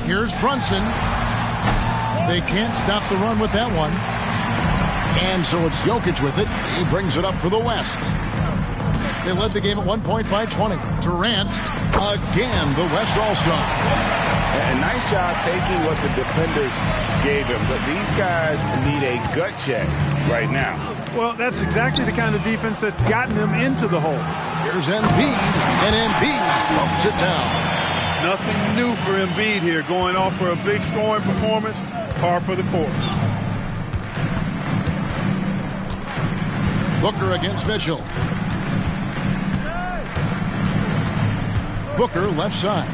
Here's Brunson. They can't stop the run with that one. And so it's Jokic with it. He brings it up for the West. They led the game at 1 point by 20. Durant, again, the West All-Star. A nice job taking what the defenders gave him. But these guys need a gut check right now. Well, that's exactly the kind of defense that's gotten them into the hole. Here's Embiid, and Embiid throws it down. Nothing new for Embiid here, going off for a big scoring performance, par for the course. Booker against Mitchell. Booker left side.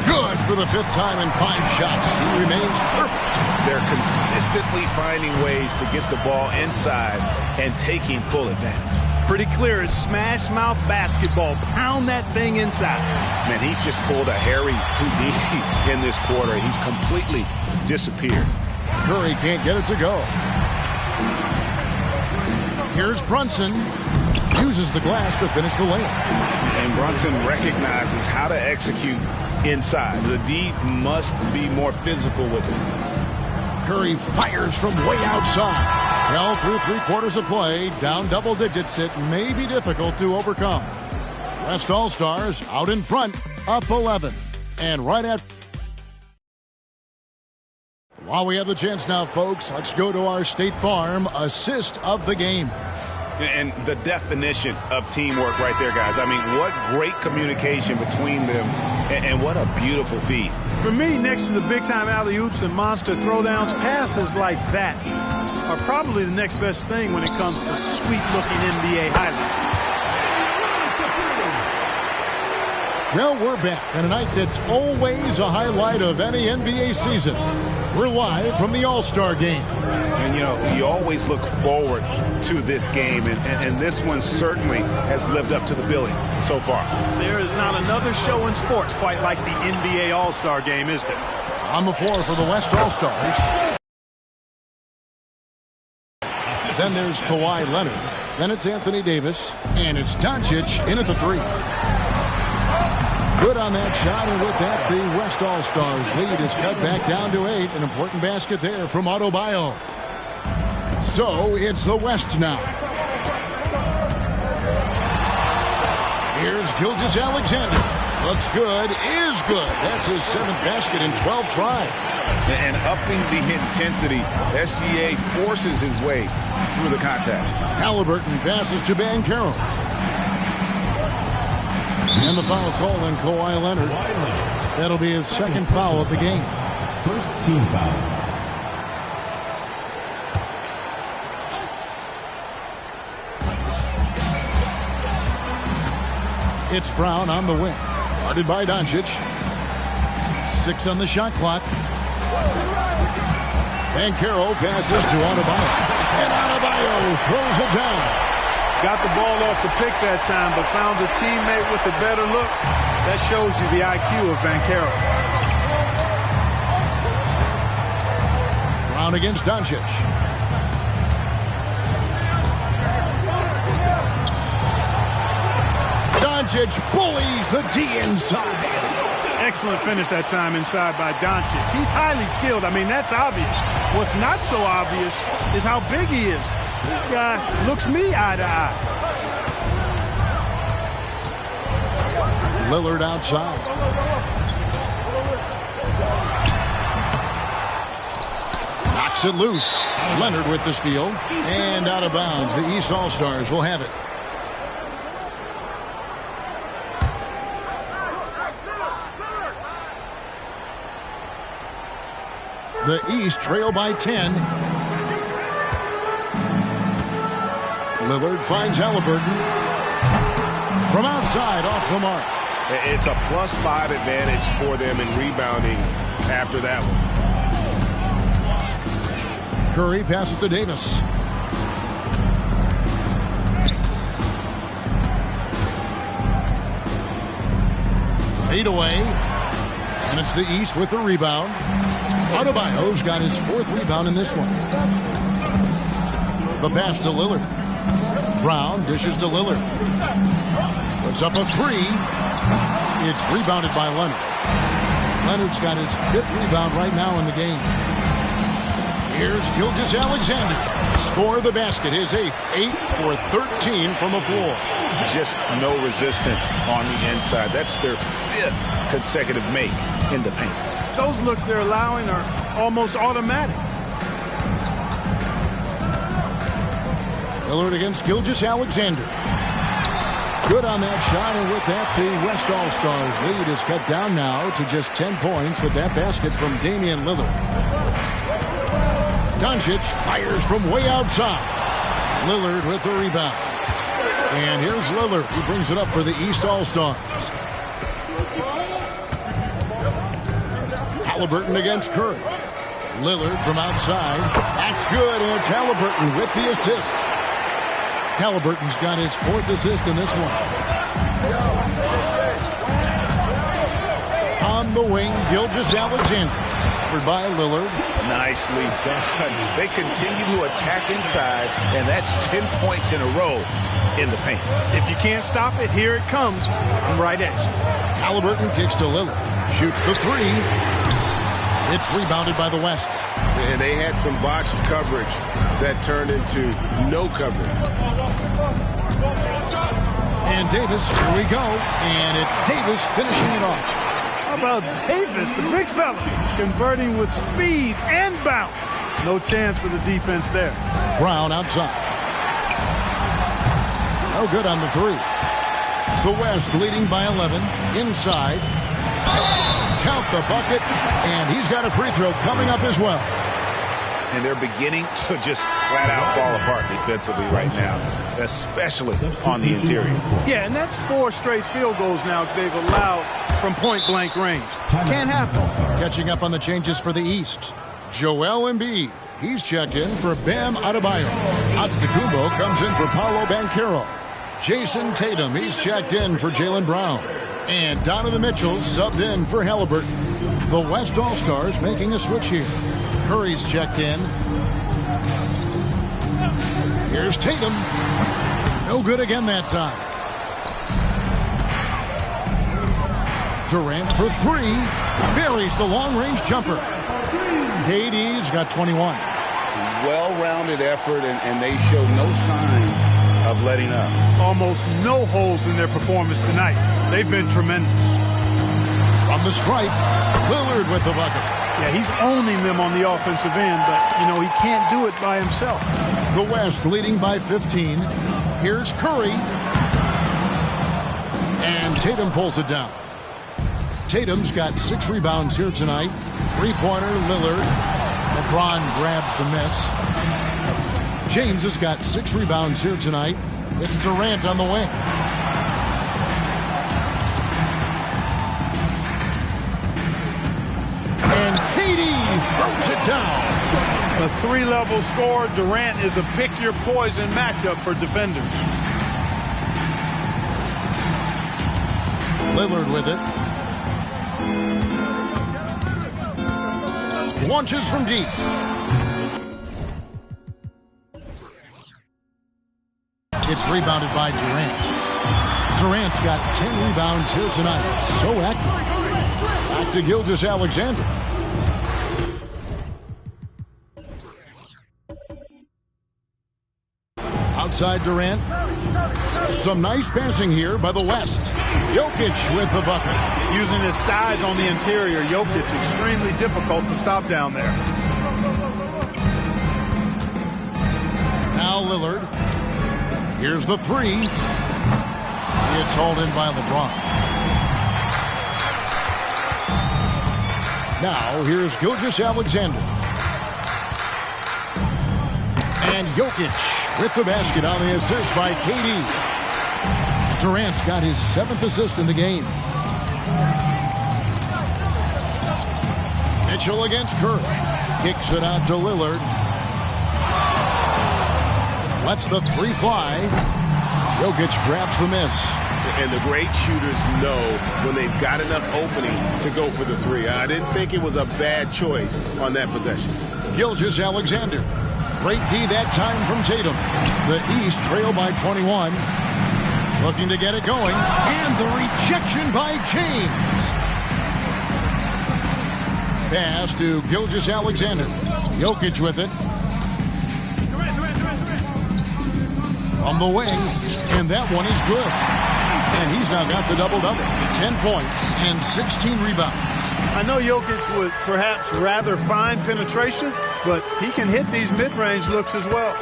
Good for the 5th time in 5 shots. He remains perfect. They're consistently finding ways to get the ball inside and taking full advantage. Pretty clear, it's smash mouth basketball. Pound that thing inside. Man, he's just pulled a Harry Houdini in this quarter. He's completely disappeared. Curry can't get it to go. Here's Brunson. Uses the glass to finish the layup. And Brunson recognizes how to execute inside. The D must be more physical with it. Curry fires from way outside. Well, through 3/4 of play, down double digits, it may be difficult to overcome. West All-Stars out in front, up 11. And right at... While we have the chance now, folks, let's go to our State Farm assist of the game. And the definition of teamwork right there, guys. I mean, what great communication between them, and what a beautiful feed. For me, next to the big-time alley-oops and monster throwdowns, passes like that are probably the next best thing when it comes to sweet-looking NBA highlights. Well, we're back on a night that's always a highlight of any NBA season. We're live from the All-Star Game. And, you know, you always look forward to this game, and this one certainly has lived up to the billing so far. There is not another show in sports quite like the NBA All-Star Game, is there? On the floor for the West All-Stars. Then there's Kawhi Leonard. Then it's Anthony Davis. And it's Doncic in at the 3. Good on that shot, and with that, the West All-Stars lead is cut back down to 8. An important basket there from Adebayo. So it's the West now. Here's Gilgeous-Alexander. Looks good, is good. That's his 7th basket in 12 tries. And upping the intensity, SGA forces his way through the contact. Halliburton passes to Banchero. And the foul call on Kawhi Leonard. That'll be his 2nd foul of the game. First team foul. It's Brown on the wing. Guarded by Doncic. 6 on the shot clock. Banchero passes to Adebayo. And Adebayo throws it down. Got the ball off the pick that time, but found a teammate with a better look. That shows you the IQ of Banchero. Brown against Doncic. Doncic bullies the D inside. Excellent finish that time inside by Doncic. He's highly skilled. I mean, that's obvious. What's not so obvious is how big he is. This guy looks me eye to eye. Lillard outside. Knocks it loose. Leonard with the steal. And out of bounds. The East All-Stars will have it. The East trail by 10. Lillard finds Halliburton. From outside, off the mark. It's a +5 advantage for them in rebounding after that one. Curry passes to Davis. Fade away. And it's the East with the rebound. Adebayo's got his 4th rebound in this one. The pass to Lillard. Brown dishes to Lillard. Puts up a 3. It's rebounded by Leonard. Leonard's got his 5th rebound right now in the game. Here's Gilgeous-Alexander. Score the basket, his 8th. 8 for 13 from the floor. Just no resistance on the inside. That's their 5th consecutive make in the paint. Those looks they're allowing are almost automatic. Lillard against Gilgeous-Alexander. Good on that shot, and with that, the West All-Stars lead is cut down now to just 10 points with that basket from Damian Lillard. Doncic fires from way outside. Lillard with the rebound. And here's Lillard. He brings it up for the East All-Stars. Halliburton against Curry. Lillard from outside. That's good, and it's Halliburton with the assist. Halliburton's got his 4th assist in this one. On the wing, Gilgeous-Alexander. Covered by Lillard. Nicely done. They continue to attack inside, and that's 10 points in a row in the paint. If you can't stop it, here it comes. Right edge. Halliburton kicks to Lillard. Shoots the 3. It's rebounded by the West. And they had some botched coverage that turned into no coverage. And Davis, here we go. And it's Davis finishing it off. How about Davis, the big fella, converting with speed and bounce. No chance for the defense there. Brown outside. No good on the 3. The West leading by 11. Inside. Count the bucket. And he's got a free throw coming up as well. And they're beginning to just flat out fall apart defensively right now, especially on the interior. Yeah, and that's 4 straight field goals now they've allowed from point-blank range. Can't happen. Catching up on the changes for the East. Joel Embiid. He's checked in for Bam Adebayo. Antetokounmpo comes in for Paolo Banchero. Jason Tatum, he's checked in for Jaylen Brown. And Donovan Mitchell subbed in for Halliburton. The West All-Stars making a switch here. Curry's checked in. Here's Tatum. No good again that time. Durant for three. Buries the long-range jumper. KD's got 21. Well-rounded effort, and they show no signs of letting up. Almost no holes in their performance tonight. They've been tremendous. From the stripe, Lillard with the bucket. Yeah, he's owning them on the offensive end, but, you know, he can't do it by himself. The West leading by 15. Here's Curry. And Tatum pulls it down. Tatum's got 6 rebounds here tonight. Three-pointer, Lillard. LeBron grabs the miss. James has got 6 rebounds here tonight. It's Durant on the wing. And KD throws it down. A 3-level score. Durant is a pick-your-poison matchup for defenders. Lillard with it. Launches from deep. It's rebounded by Durant. Durant's got 10 rebounds here tonight. So active. Back to Gilgeous-Alexander. Outside Durant. Some nice passing here by the West. Jokic with the bucket. Using his size on the interior, Jokic extremely difficult to stop down there. Now Lillard. Here's the three. It's hauled in by LeBron. Now here's Gilgeous-Alexander. And Jokic with the basket on the assist by KD. Durant's got his 7th assist in the game. Mitchell against Curry. Kicks it out to Lillard. Lets the three fly. Jokic grabs the miss. And the great shooters know when they've got enough opening to go for the three. I didn't think it was a bad choice on that possession. Gilgeous-Alexander. Great D that time from Tatum. The East trail by 21. Looking to get it going. And the rejection by James. Pass to Gilgeous-Alexander. Jokic with it. From the wing. And that one is good. And he's now got the double-double. 10 points and 16 rebounds. I know Jokic would perhaps rather find penetration, but he can hit these mid-range looks as well.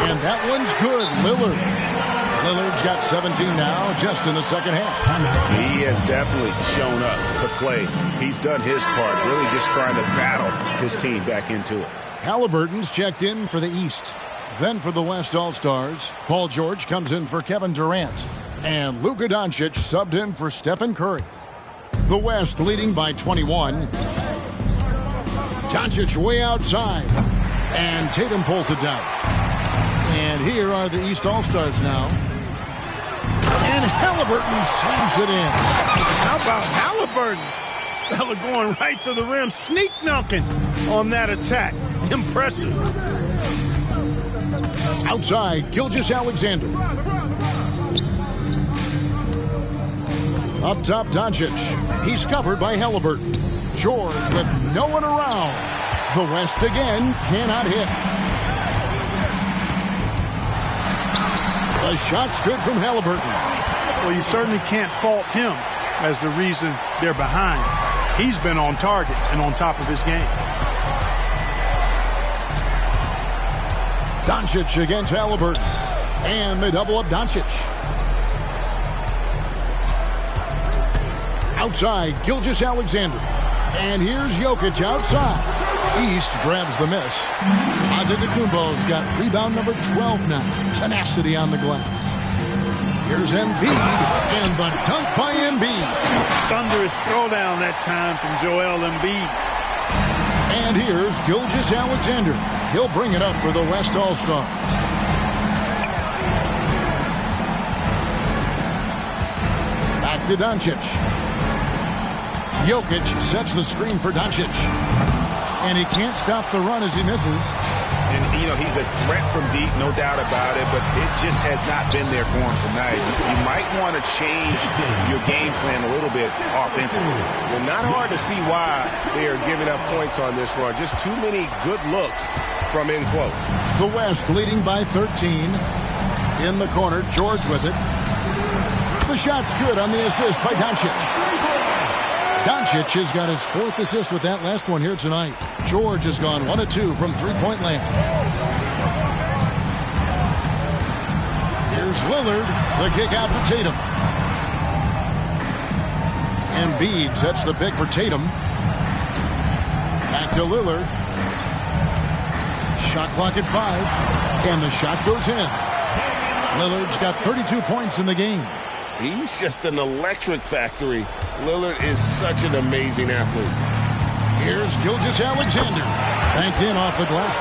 And that one's good. Lillard's got 17 now, just in the second half. He has definitely shown up to play. He's done his part, really just trying to battle his team back into it. Halliburton's checked in for the East. Then for the West All-Stars, Paul George comes in for Kevin Durant. And Luka Doncic subbed in for Stephen Curry. The West leading by 21. Doncic way outside. And Tatum pulls it down. And here are the East All-Stars now. And Halliburton slams it in. How about Halliburton? This fella going right to the rim, sneak dunking on that attack. Impressive. Outside, Gilgeous-Alexander. Up top, Doncic. He's covered by Halliburton. George with no one around. The West again cannot hit. The shot's good from Halliburton. Well, you certainly can't fault him as the reason they're behind. He's been on target and on top of his game. Doncic against Halliburton. And they double up Doncic. Outside, Gilgeous-Alexander. And here's Jokic outside. East grabs the miss. Antetokounmpo's got rebound number 12 now. Tenacity on the glass. Here's Embiid. And the dunk by Embiid. Thunderous throwdown that time from Joel Embiid. And here's Gilgeous-Alexander. He'll bring it up for the West All-Stars. Back to Doncic. Jokic sets the screen for Doncic. And he can't stop the run as he misses. And, you know, he's a threat from deep, no doubt about it, but it just has not been there for him tonight. You might want to change your game plan a little bit offensively. Well, not hard to see why they are giving up points on this run. Just too many good looks from in close. The West leading by 13. In the corner, George with it. The shot's good on the assist by Doncic. Doncic has got his 4th assist with that last one here tonight. George has gone 1 of 2 from three-point land. Here's Lillard. The kick out to Tatum. Embiid sets the pick for Tatum. Back to Lillard. Shot clock at 5. And the shot goes in. Lillard's got 32 points in the game. He's just an electric factory. Lillard is such an amazing athlete. Here's Gilgeous-Alexander. Banked in off the glass.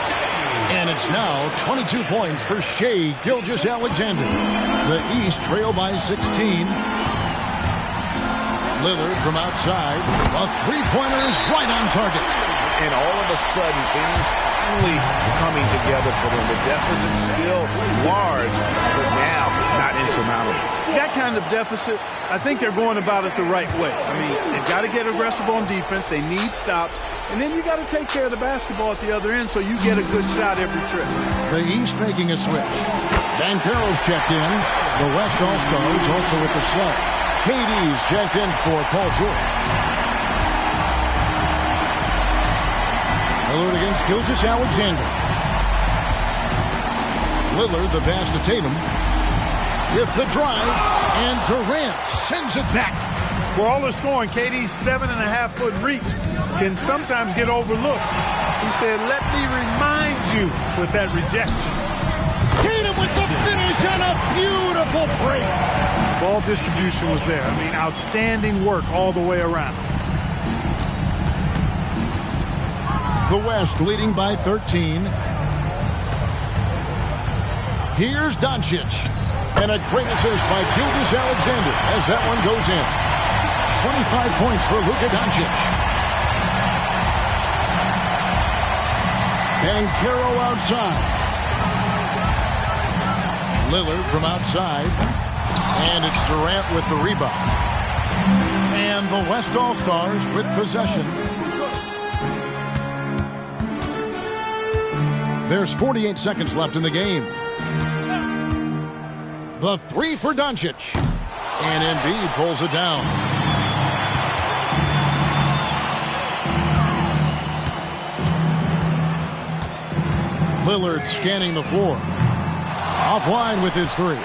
And it's now 22 points for Shai Gilgeous-Alexander. The East trail by 16. Lillard from outside. A three-pointer is right on target. And all of a sudden, things finally coming together for them. The deficit's still large, but now not insurmountable. That kind of deficit, I think they're going about it the right way. I mean, they've got to get aggressive on defense. They need stops. And then you got to take care of the basketball at the other end so you get a good shot every trip. The East making a switch. Banchero's checked in. The West All-Stars also with the sub. KD's checked in for Paul George. Lillard against Gilgeous-Alexander. Lillard, the pass to Tatum. With the drive, and Durant sends it back. For all the scoring, KD's 7.5-foot reach can sometimes get overlooked. He said, let me remind you with that rejection. Tatum with the finish on a beautiful break. Ball distribution was there. I mean, outstanding work all the way around. The West leading by 13. Here's Doncic. And a great assist by Gilgeous-Alexander as that one goes in. 25 points for Luka Doncic. Banchero outside. Lillard from outside. And it's Durant with the rebound. And the West All-Stars with possession. There's 48 seconds left in the game. The three for Doncic. And Embiid pulls it down. Lillard scanning the floor. Offline with his three.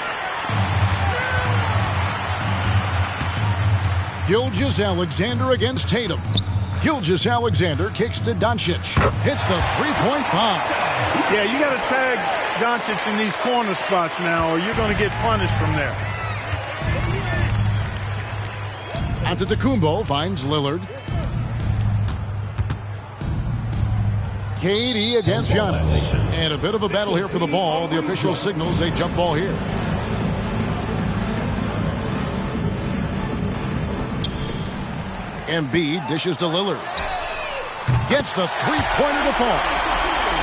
Gilgeous-Alexander against Tatum. Gilgeous-Alexander kicks to Doncic. Hits the three-point bomb. Yeah, you got to tag Doncic in these corner spots now, or you're going to get punished from there. Antetokounmpo finds Lillard. KD against Giannis. And a bit of a battle here for the ball. The official signals a jump ball here. Embiid dishes to Lillard. Gets the three-pointer to fall.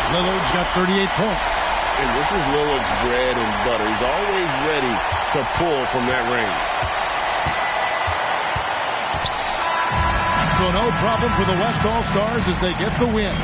Lillard's got 38 points. And this is Lillard's bread and butter. He's always ready to pull from that range. So no problem for the West All-Stars as they get the win.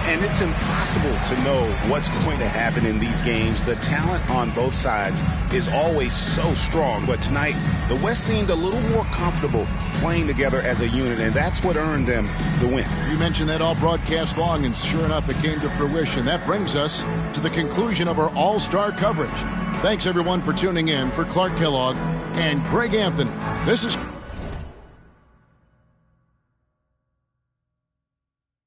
And it's impossible to know what's going to happen in these games. The talent on both sides is always so strong. But tonight, the West seemed a little more comfortable playing together as a unit, and that's what earned them the win. You mentioned that all broadcast long, and sure enough, it came to fruition. That brings us to the conclusion of our All-Star coverage. Thanks, everyone, for tuning in. For Clark Kellogg and Greg Anthony, this is